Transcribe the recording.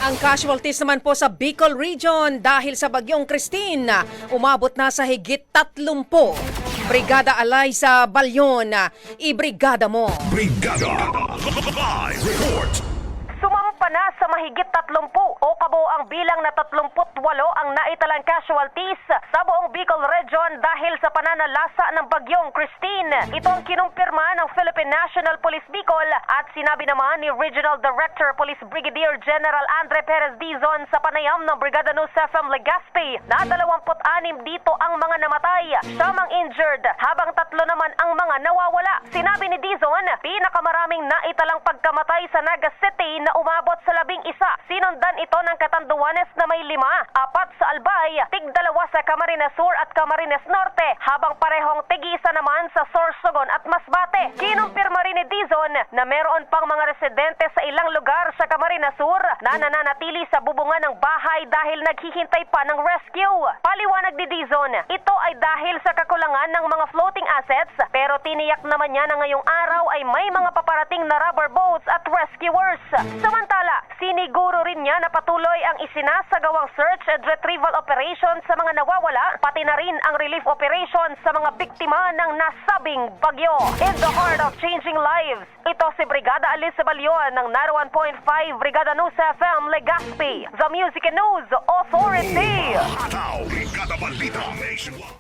Ang casualties naman po sa Bicol Region dahil sa bagyong Christine, umabot na sa higit 30. Brigada Alay sa Balyon, ibrigada mo. Brigada Live Report. Sumampa na sa mahigit 30 o kabuoang bilang na 38 ang naitalang casualties sa buong Bicol Region dahil sa pananalasa ng bagyong Christine. Ito ang kinumpirma ng Philippine National Police Bicol at sinabi naman ni Regional Director Police Brigadier General Andre Perez Dizon sa panayam ng Brigada News FM Legazpi na 26 dito ang mga namatay, siyamang injured, habang 3 naman ang mga nawawala. Sinabi ni Dizon, pinakamaraming naitalang pagkamatay sa Naga City na umabot sa 11. Sinundan ito ng Catanduanes na may 5, 4 sa Albay, tig 2 sa Camarines Sur at Camarines Norte, habang parehong tig-1 naman sa Sorsogon at Masbate. Kinumpirma rin ni Dizon na meron pang mga residente sa ilang lugar sa Camarines Sur na nananatili sa bubungan ng bahay dahil naghihintay pa ng rescue. Paliwanag ni Dizon, ito ay dahil sa kakulangan ng mga floating assets, pero tiniyak naman niya na ngayong araw ay may mga paparating na rubber boats at rescuers. Samantala, siniguro rin niya na patuloy ang isinasagawang search and retrieval operation sa mga nawawala, pati na rin ang relief operation sa mga biktima ng nasabing bagyo. In the heart of changing lives, ito si Brigada Alice Balyon ng 91.5 Brigada News FM Legazpi, the Music and News Authority. Ataw, Brigada Balita Nationwide.